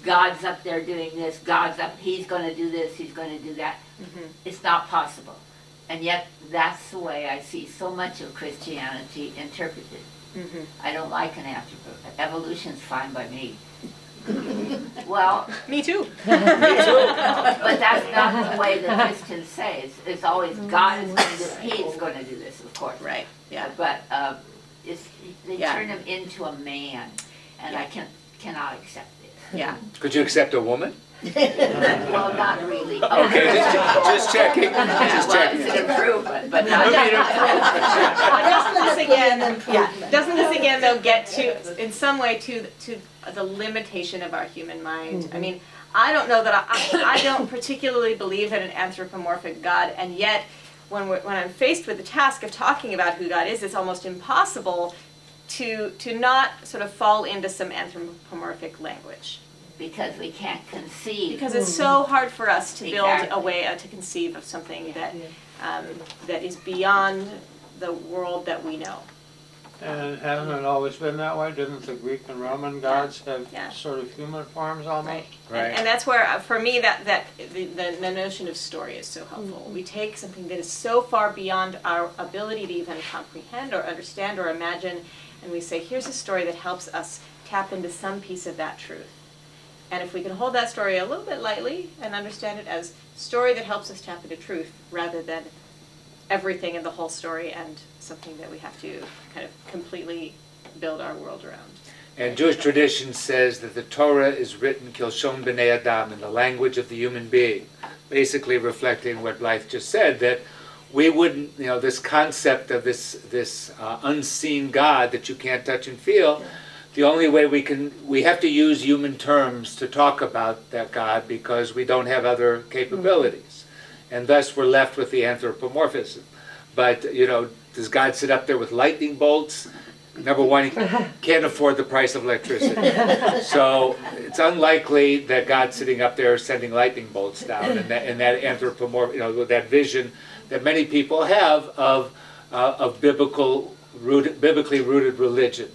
God's up there doing this, God's up, he's going to do this, he's going to do that. It's not possible. And yet, that's the way I see so much of Christianity interpreted. I don't like an anthropomorphic. Evolution's fine by me. Well,
Me too.
but that's not the way the Christians say. It's always God is going to do. He's going to do this, of course.
Right. Yeah.
But they turn him into a man, and I cannot accept it.
Yeah.
Could you accept a woman?
Well, not really.
Okay, just checking. Just
Well,
checking.
it's an improvement, but not.
Doesn't this again though get to in some way to the limitation of our human mind? I mean, I don't know that I don't particularly believe in an anthropomorphic God, and yet when I'm faced with the task of talking about who God is, it's almost impossible to not sort of fall into some anthropomorphic language.
Because we can't conceive.
Because it's so hard for us to build
Exactly.
a way to conceive of something that that is beyond the world that we know.
And hasn't it always been that way? Didn't the Greek and Roman gods have
Yeah.
sort of human forms almost?
Right.
Right.
And that's where, for me, the notion of story is so helpful. We take something that is so far beyond our ability to even comprehend or understand or imagine, and we say, here's a story that helps us tap into some piece of that truth. And if we can hold that story a little bit lightly and understand it as a story that helps us tap into truth rather than everything in the whole story and something that we have to kind of completely build our world around.
And Jewish tradition says that the Torah is written Kilshon B'nei Adam, in the language of the human being, basically reflecting what Blythe just said, that we wouldn't, this concept of this unseen God that you can't touch and feel, the only way we have to use human terms to talk about that God because we don't have other capabilities. And thus we're left with the anthropomorphism. But, does God sit up there with lightning bolts? Number one, he can't afford the price of electricity. So it's unlikely that God's sitting up there sending lightning bolts down, and that anthropomorph, that vision that many people have of biblically rooted religion.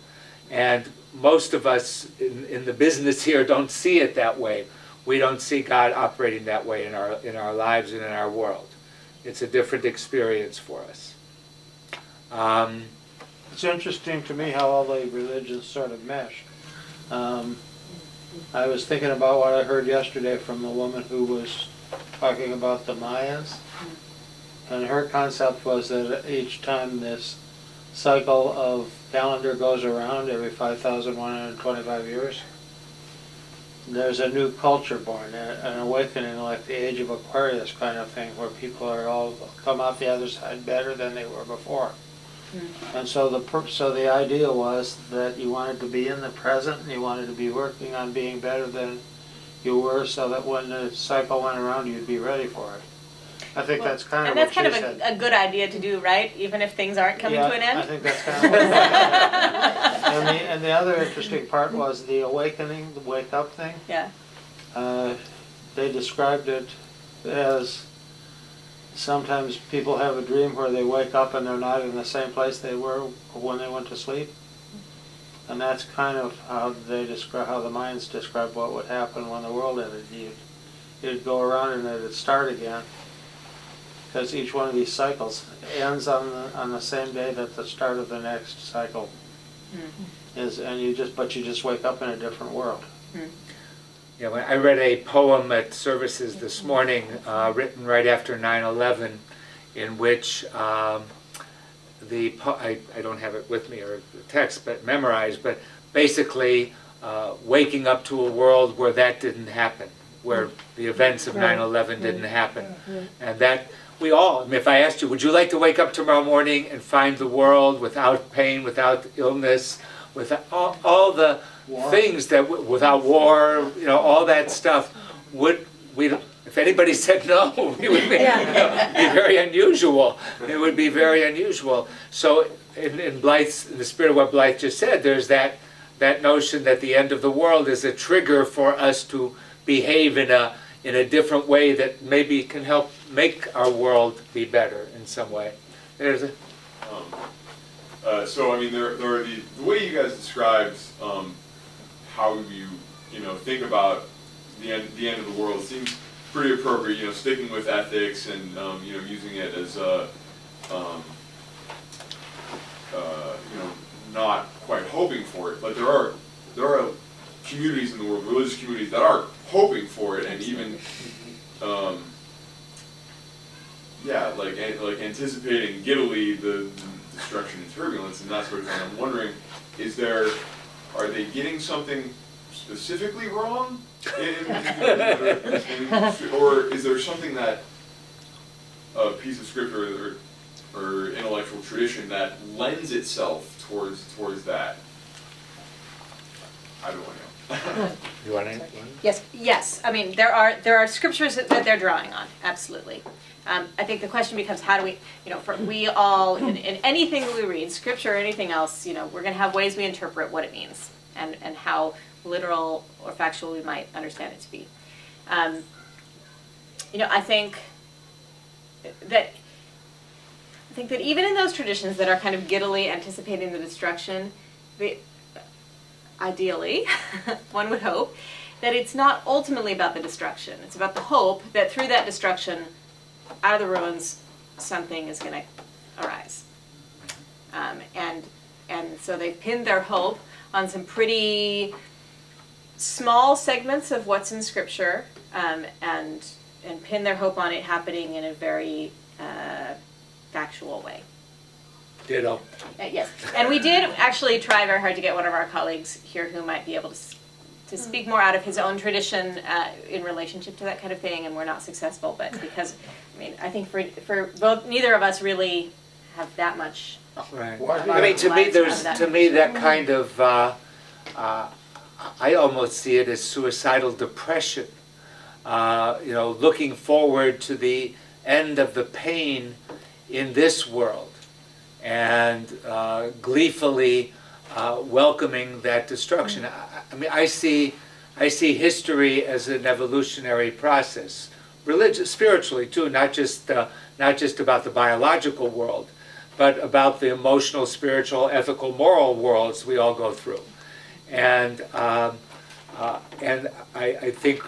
And most of us in the business here don't see it that way. We don't see God operating that way in our lives and in our world. It's a different experience for us.
It's interesting to me how all the religions sort of mesh. I was thinking about what I heard yesterday from the woman who was talking about the Mayans. And her concept was that each time this cycle of calendar goes around, every 5,125 years, there's a new culture born, an awakening like the age of Aquarius kind of thing, where people are all come out the other side better than they were before. And so the idea was that you wanted to be in the present and you wanted to be working on being better than you were, so that when the cycle went around, you'd be ready for it. I think that's kind of what she said.
And that's kind of a good idea to do, right? Even if things aren't coming to an end?
I think that's kind of what she said. And the other interesting part was the awakening, the wake-up thing.
Yeah.
They described it as sometimes people have a dream where they wake up and they're not in the same place they were when they went to sleep. And that's kind of how how the Mayans describe what would happen when the world ended. You'd go around and it'd start again. Because each one of these cycles ends on the same day that the start of the next cycle is, and you just wake up in a different world.
Yeah, when I read a poem at services this morning, written right after 9/11, in which I don't have it with me or the text, but memorized, but basically waking up to a world where that didn't happen, where the events of 9/11 didn't happen, and that. We all, if I asked you, would you like to wake up tomorrow morning and find the world without pain, without illness, without all the things that, without war, all that stuff, if anybody said no, it would be, be very unusual. It would be very unusual. So in the spirit of what Blythe just said, there's that notion that the end of the world is a trigger for us to behave in in a different way that maybe can help make our world be better in some way. There's a
so I mean, there are the way you guys described how you know think about the end of the world seems pretty appropriate. You know, sticking with ethics and you know using it as a you know not quite hoping for it, but there are communities in the world, religious communities that are hoping for it and even yeah, like anticipating giddily the destruction and turbulence and that sort of thing. I'm wondering, are they getting something specifically wrong? Or is there something that, a piece of scripture or intellectual tradition that lends itself towards that? I don't know.
You want to?
Yes. I mean, there are scriptures that they're drawing on. Absolutely. I think the question becomes, how do we, we all, in anything that we read, scripture or anything else, we're going to have ways we interpret what it means and how literal or factual we might understand it to be. I think that even in those traditions that are kind of giddily anticipating the destruction, ideally, one would hope, that it's not ultimately about the destruction. It's about the hope that through that destruction, out of the ruins, something is going to arise. And so they've pinned their hope on some pretty small segments of what's in Scripture, and pin their hope on it happening in a very factual way.
Ditto.
Yes, and we did actually try very hard to get one of our colleagues here who might be able to speak more out of his own tradition in relationship to that kind of thing, and we're not successful. But because, I think for both, neither of us really have that much.
Right. I mean, to me, that kind of, I almost see it as suicidal depression. Looking forward to the end of the pain in this world, and gleefully welcoming that destruction. I see history as an evolutionary process, spiritually too, not just about the biological world, but about the emotional, spiritual, ethical, moral worlds we all go through. And I think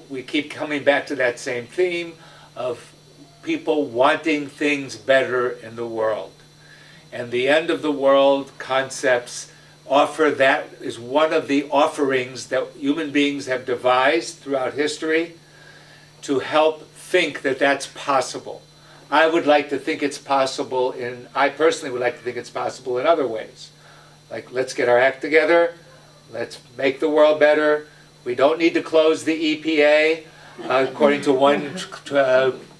we keep coming back to that same theme of people wanting things better in the world. And the end of the world concepts that is one of the offerings that human beings have devised throughout history to help think that that's possible. I would like to think it's possible I personally would like to think it's possible in other ways. Like, let's get our act together, let's make the world better. We don't need to close the EPA, according to one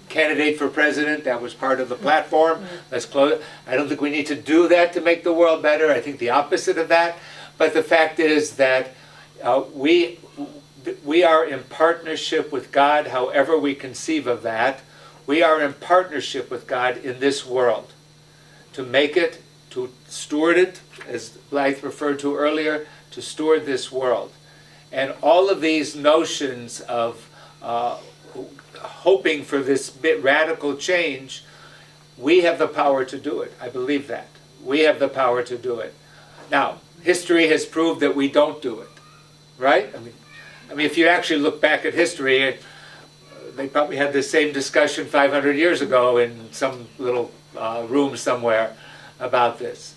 candidate for president. That was part of the platform. Let's close it. I don't think we need to do that to make the world better. I think the opposite of that. But the fact is that we are in partnership with God, however we conceive of that. We are in partnership with God in this world to make it, to steward it, as Blythe referred to earlier, to steward this world. And all of these notions of hoping for this bit radical change, we have the power to do it. I believe that. We have the power to do it. Now, history has proved that we don't do it, right? I mean, if you actually look back at history, they probably had the same discussion 500 years ago in some little room somewhere about this.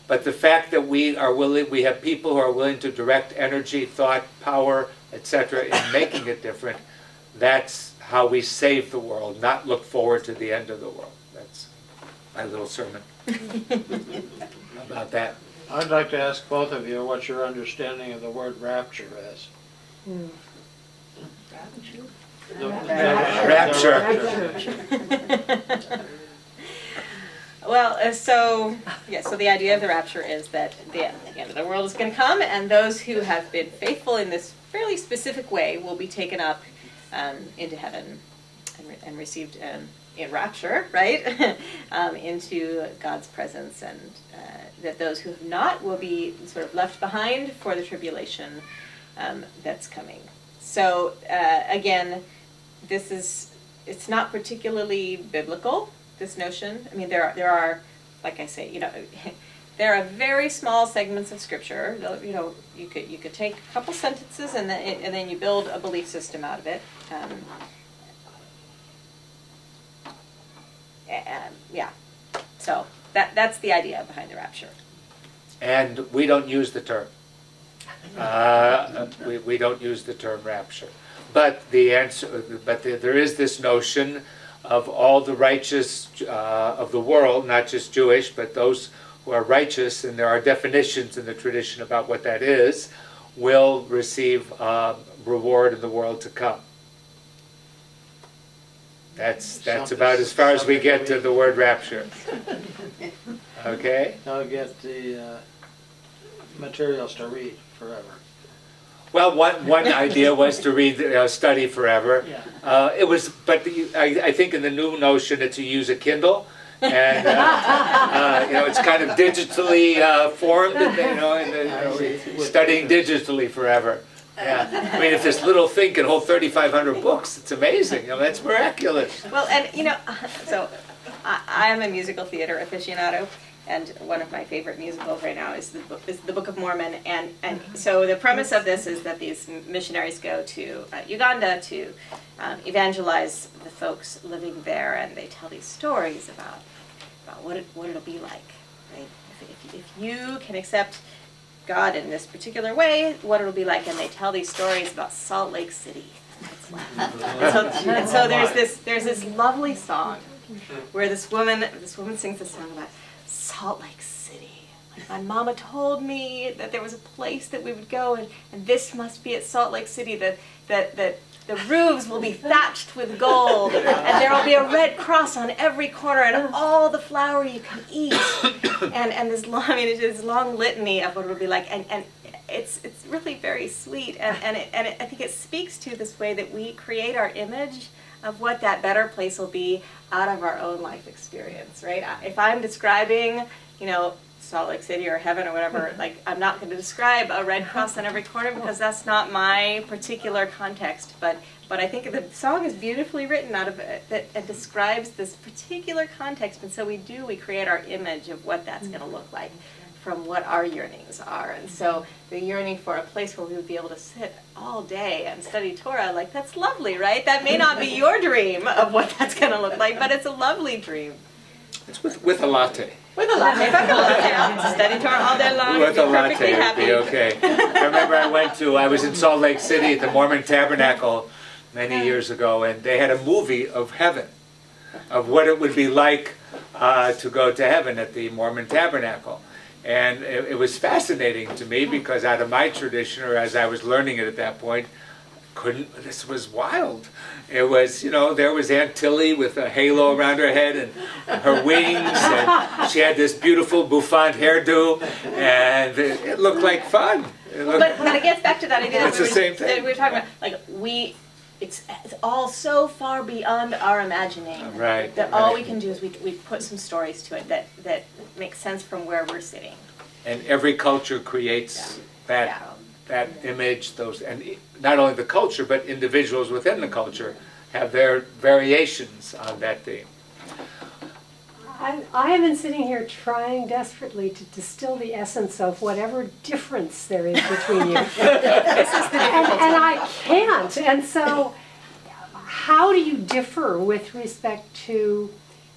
But the fact that we have people who are willing to direct energy, thought, power, etc. in making it different, that's how we save the world, not look forward to the end of the world. That's my little sermon about that.
I'd like to ask both of you what your understanding of the word rapture is.
Rapture.
Well, so the idea of the rapture is that the end of the world is going to come, and those who have been faithful in this fairly specific way will be taken up into heaven and received in rapture, right, into God's presence, and that those who have not will be sort of left behind for the tribulation that's coming. So again, it's not particularly biblical, this notion. I mean, there are, like I say, there are very small segments of Scripture. You could take a couple sentences and then you build a belief system out of it. Yeah, so that's the idea behind the rapture.
And we don't use the term. We don't use the term rapture. But there is this notion of all the righteous of the world, not just Jewish, but those who are righteous, and there are definitions in the tradition about what that is, will receive reward in the world to come. That's about as far as we get to the word rapture. Okay?
I'll get the materials to read forever.
Well, one idea was to read, study forever.
Yeah.
I think in the new notion it's to use a Kindle, and it's kind of digitally formed, and studying digitally forever. Yeah, I mean, if this little thing can hold 3,500 books, it's amazing. That's miraculous.
Well, and so I am a musical theater aficionado. And one of my favorite musicals right now is the Book of Mormon. And so the premise of this is that these missionaries go to Uganda to evangelize the folks living there, and they tell these stories about what it'll be like, right? If you can accept God in this particular way, what it'll be like. And they tell these stories about Salt Lake City. And so there's this lovely song where this woman sings a song about Salt Lake City. Like, my mama told me that there was a place that we would go, and this must be at Salt Lake City, that the roofs will be thatched with gold, and there will be a red cross on every corner, and all the flour you can eat, and this long litany of what it will be like, and it's really very sweet, and I think it speaks to this way that we create our image of what that better place will be out of our own life experience, right? If I'm describing, Salt Lake City or heaven or whatever, like, I'm not going to describe a red cross on every corner because that's not my particular context. But I think the song is beautifully written out of it that describes this particular context, and so we create our image of what that's going to look like from what our yearnings are. And so the yearning for a place where we would be able to sit all day and study Torah, like, that's lovely, right? That may not be your dream of what that's going to look like, but it's a lovely dream.
It's with a latte.
With a latte. If I could latte, I'll study Torah all day long.
With a latte,
happy.
it'd be okay. I remember I was in Salt Lake City at the Mormon Tabernacle many years ago, and they had a movie of heaven, of what it would be like to go to heaven at the Mormon Tabernacle. And it was fascinating to me because out of my tradition, or as I was learning it at that point, this was wild. It was, there was Aunt Tilly with a halo around her head and her wings, and she had this beautiful bouffant hairdo, and it looked like fun.
But it gets back to that idea
it's the same thing.
that we were talking about. Like, it's all so far beyond our imagining,
right,
that all we can do is we put some stories to it that make sense from where we're sitting.
And every culture creates that image, and not only the culture, but individuals within the culture have their variations on that theme.
I have been sitting here trying desperately to distill the essence of whatever difference there is between you. and I can't. And so how do you differ with respect to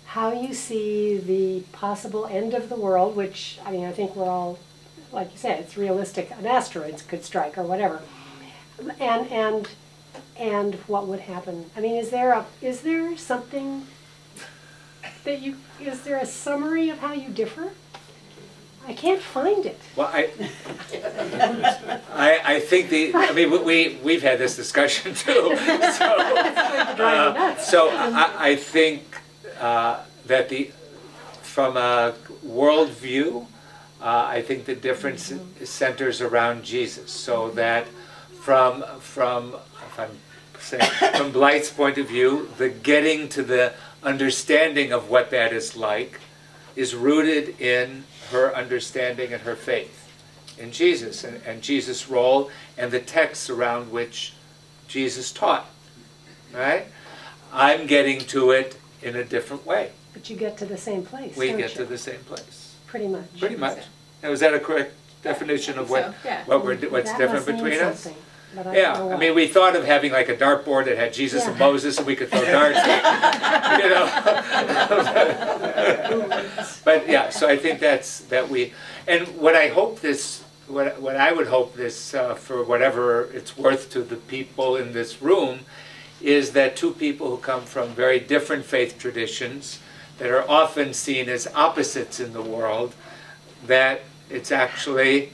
how you see the possible end of the world, which, I think we're all, like you said, it's realistic, an asteroid could strike or whatever, and what would happen? Is there something that is there a summary of how you differ? I can't find it.
Well, I think we've had this discussion too. So I think that from a worldview, I think the difference centers around Jesus. So that from Blythe's point of view, the getting to the understanding of what that is like is rooted in her understanding and her faith in Jesus and Jesus' role and the texts around which Jesus taught, right? I'm getting to it in a different way.
But you get to the same place,
We
don't
get
you?
to the same place.
Pretty much.
Pretty much. Now, is that a correct definition of what,
So, yeah.
what's
That
different
must mean
between us?
something, but I
Yeah,
don't know
I
what.
mean, we thought of having like a dartboard that had Jesus and Moses, and we could throw darts. You know. But yeah, so I think that we, and what I hope this, what I would hope this, for whatever it's worth to the people in this room, is that two people who come from very different faith traditions, that are often seen as opposites in the world, that it's actually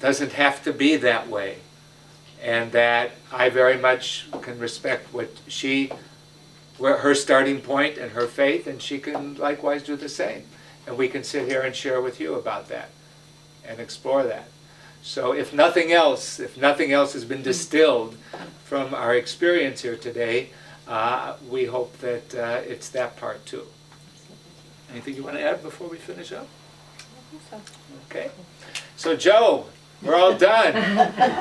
doesn't have to be that way. And that I very much can respect what her starting point and her faith, and she can likewise do the same. And we can sit here and share with you about that and explore that. So if nothing else has been distilled from our experience here today, we hope that it's that part too. Anything you want to add before we finish up? Okay. So Joe, we're all done.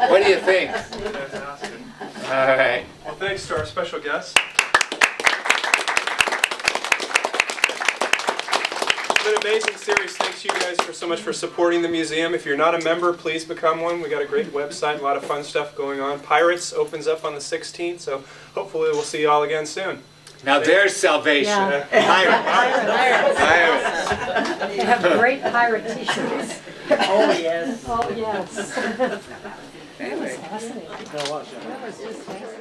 What do you think?
Fantastic.
All right.
Well, thanks to our special guests. It's been an amazing series. Thanks you guys so much for supporting the museum. If you're not a member, please become one. We got a great website, a lot of fun stuff going on. Pirates opens up on the 16th, so hopefully we'll see you all again soon.
Now there's salvation.
Yeah.
Pirates.
They have great pirate t-shirts.
Oh, yes.
Oh, yes. That was
Anyway.
fascinating.
Now watch.
That was just fascinating.